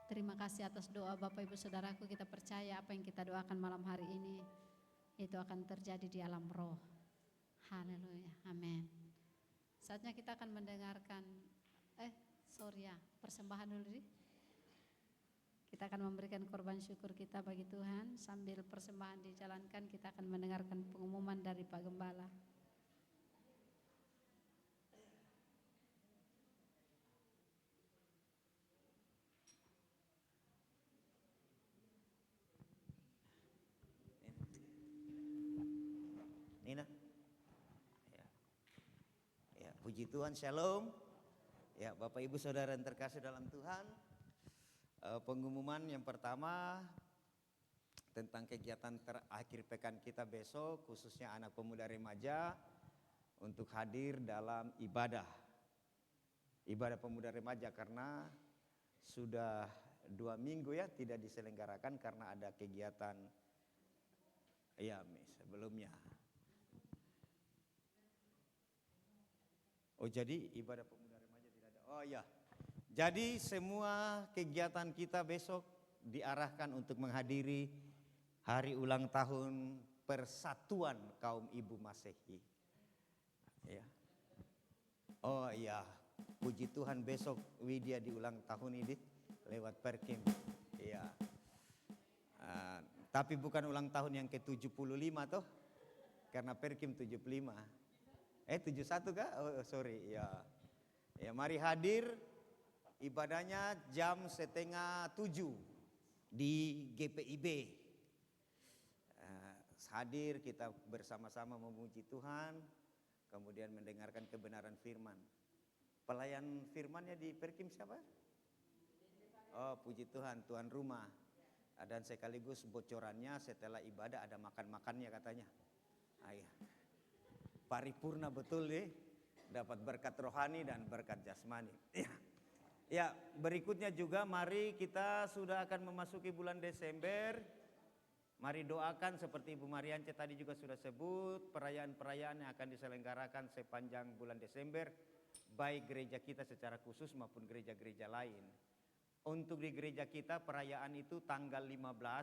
Terima kasih atas doa Bapak Ibu Saudaraku. Kita percaya apa yang kita doakan malam hari ini itu akan terjadi di alam roh. Haleluya, amin. Saatnya kita akan mendengarkan persembahan dulu nih. Kita akan memberikan korban syukur kita bagi Tuhan. Sambil persembahan dijalankan, kita akan mendengarkan pengumuman dari Pak Gembala. Nina. Ya, puji Tuhan, shalom. Ya, Bapak Ibu Saudara yang terkasih dalam Tuhan. Pengumuman yang pertama tentang kegiatan terakhir pekan kita besok, khususnya anak pemuda remaja untuk hadir dalam ibadah pemuda remaja, karena sudah 2 minggu ya tidak diselenggarakan karena ada kegiatan sebelumnya. Oh, jadi ibadah pemuda remaja tidak ada. Oh ya. Jadi semua kegiatan kita besok diarahkan untuk menghadiri hari ulang tahun Persatuan Kaum Ibu Masehi. Ya. Oh iya, puji Tuhan besok Widya diulang tahun ini lewat Perkim. Iya. Tapi bukan ulang tahun yang ke-75 toh. Karena Perkim 75. 71 kah? Oh sorry, ya. Ya, mari hadir, ibadahnya jam 6:30 di GPIB. Hadir, kita bersama-sama memuji Tuhan, kemudian mendengarkan kebenaran firman. Pelayan firmannya di Perkim siapa? Oh, puji Tuhan, tuan rumah. Dan sekaligus bocorannya setelah ibadah ada makan-makannya katanya. Ayah. Paripurna betul deh, dapat berkat rohani dan berkat jasmani. Ya, berikutnya juga mari kita sudah akan memasuki bulan Desember. Mari doakan seperti Ibu Mariance tadi juga sudah sebut, perayaan-perayaan yang akan diselenggarakan sepanjang bulan Desember, baik gereja kita secara khusus maupun gereja-gereja lain. Untuk di gereja kita perayaan itu tanggal 14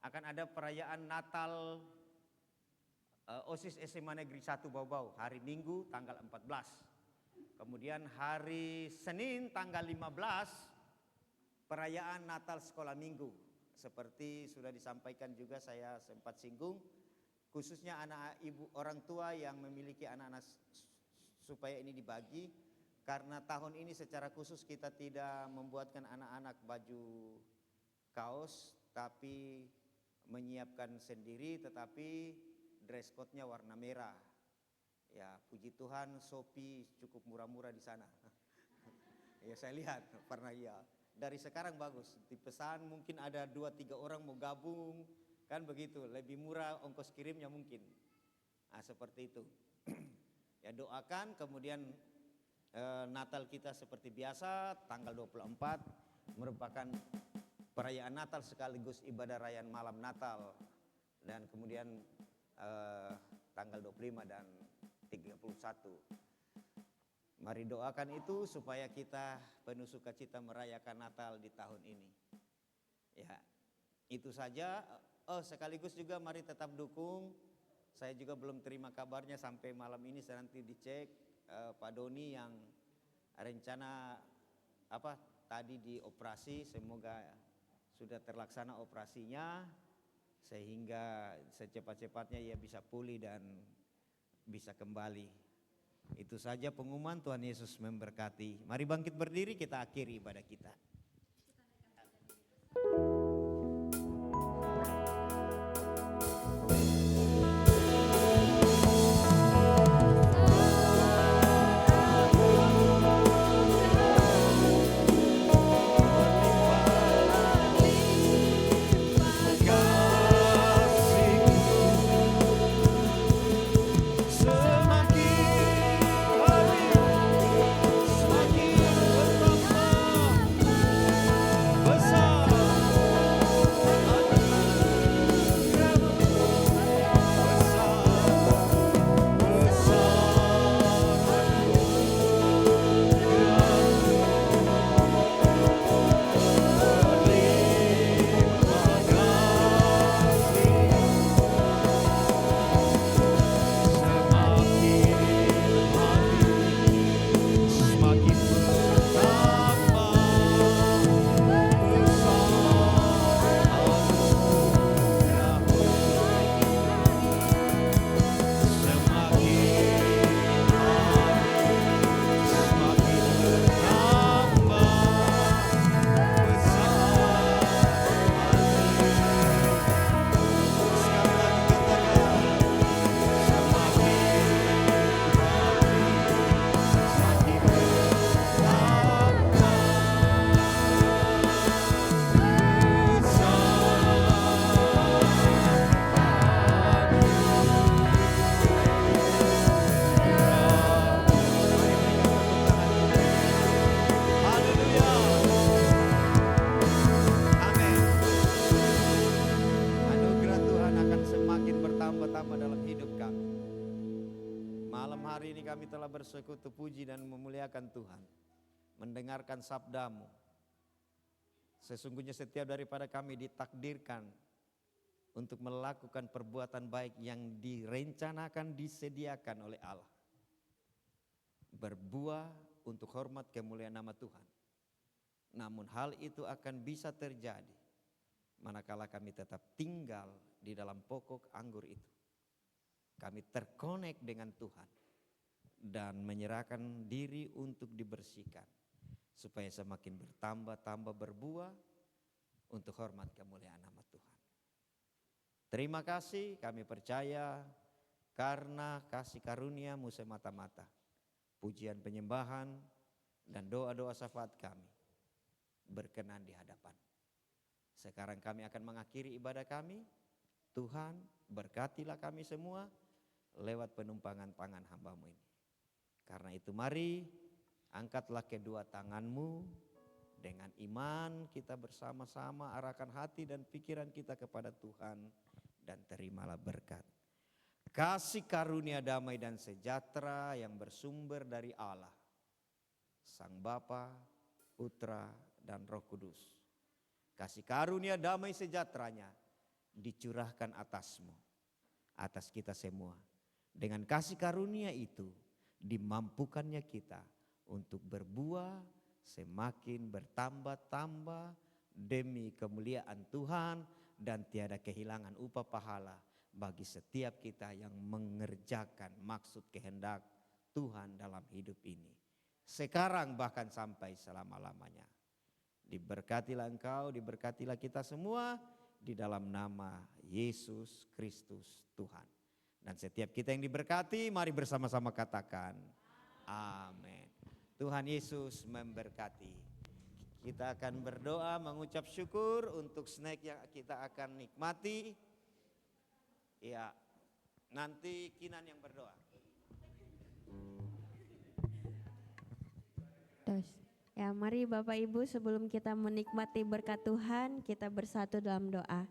akan ada perayaan Natal OSIS SMA Negeri 1 Bau-Bau hari Minggu tanggal 14. Kemudian hari Senin tanggal 15 perayaan Natal Sekolah Minggu. Seperti sudah disampaikan juga saya sempat singgung, khususnya anak ibu orang tua yang memiliki anak-anak supaya ini dibagi, karena tahun ini secara khusus kita tidak membuatkan anak-anak baju kaos tapi menyiapkan sendiri, tetapi dress code-nya warna merah. Ya, puji Tuhan Shopee cukup murah-murah di sana. Ya, saya lihat pernah ya. Dari sekarang bagus, dipesan mungkin ada 2-3 orang mau gabung, kan begitu, lebih murah ongkos kirimnya mungkin. Nah, seperti itu. Ya, doakan, kemudian Natal kita seperti biasa tanggal 24 merupakan perayaan Natal sekaligus ibadah rayaan malam Natal, dan kemudian tanggal 25 dan 31. Mari doakan itu supaya kita penuh sukacita merayakan Natal di tahun ini. Ya, itu saja. Oh, sekaligus juga mari tetap dukung. Saya juga belum terima kabarnya sampai malam ini, saya nanti dicek Pak Doni yang rencana tadi dioperasi, semoga sudah terlaksana operasinya sehingga secepat-cepatnya ia bisa pulih dan bisa kembali. Itu saja pengumuman. Tuhan Yesus memberkati. Mari bangkit berdiri, kita akhiri ibadah kita. Semakin bertambah bersama dalam hidup kami. Malam hari ini kami telah bersekutu puji dan memuliakan Tuhan, mendengarkan sabda-Mu. Sesungguhnya setiap daripada kami ditakdirkan untuk melakukan perbuatan baik yang direncanakan, disediakan oleh Allah. Berbuah untuk hormat kemuliaan nama Tuhan. Namun hal itu akan bisa terjadi manakala kami tetap tinggal di dalam pokok anggur itu. Kami terkonek dengan Tuhan dan menyerahkan diri untuk dibersihkan supaya semakin bertambah-tambah berbuah untuk hormat kemuliaan nama Tuhan. Terima kasih, kami percaya karena kasih karunia-Mu semata-mata, pujian penyembahan dan doa-doa syafaat kami berkenan di hadapan. Sekarang kami akan mengakhiri ibadah kami. Tuhan, berkatilah kami semua lewat penumpangan tangan hamba-Mu ini. Karena itu mari angkatlah kedua tangan-Mu, dengan iman kita bersama-sama arahkan hati dan pikiran kita kepada Tuhan dan terimalah berkat. Kasih karunia damai dan sejahtera yang bersumber dari Allah, Sang Bapa, Putra dan Roh Kudus. Kasih karunia damai sejahteranya dicurahkan atas-Mu, atas kita semua. Dengan kasih karunia itu dimampukannya kita untuk berbuah semakin bertambah-tambah demi kemuliaan Tuhan dan tiada kehilangan upah pahala bagi setiap kita yang mengerjakan maksud kehendak Tuhan dalam hidup ini. Sekarang bahkan sampai selama-lamanya. Diberkatilah engkau, diberkatilah kita semua di dalam nama Yesus Kristus Tuhan. Dan setiap kita yang diberkati, mari bersama-sama katakan amin. Tuhan Yesus memberkati. Kita akan berdoa mengucap syukur untuk snack yang kita akan nikmati. Ya, nanti Kinan yang berdoa. Terus, ya mari Bapak Ibu sebelum kita menikmati berkat Tuhan, kita bersatu dalam doa.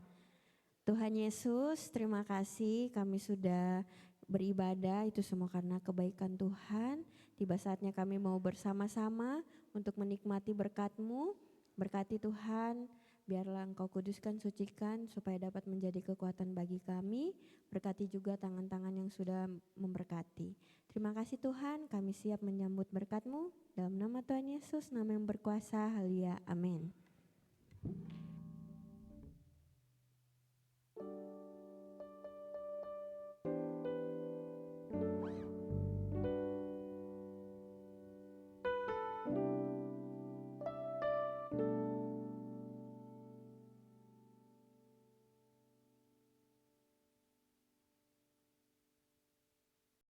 Tuhan Yesus, terima kasih kami sudah beribadah, itu semua karena kebaikan Tuhan. Tiba saatnya kami mau bersama-sama untuk menikmati berkat-Mu. Berkati Tuhan, biarlah Engkau kuduskan, sucikan supaya dapat menjadi kekuatan bagi kami. Berkati juga tangan-tangan yang sudah memberkati. Terima kasih Tuhan, kami siap menyambut berkat-Mu. Dalam nama Tuhan Yesus, nama yang berkuasa, haleluya, amin.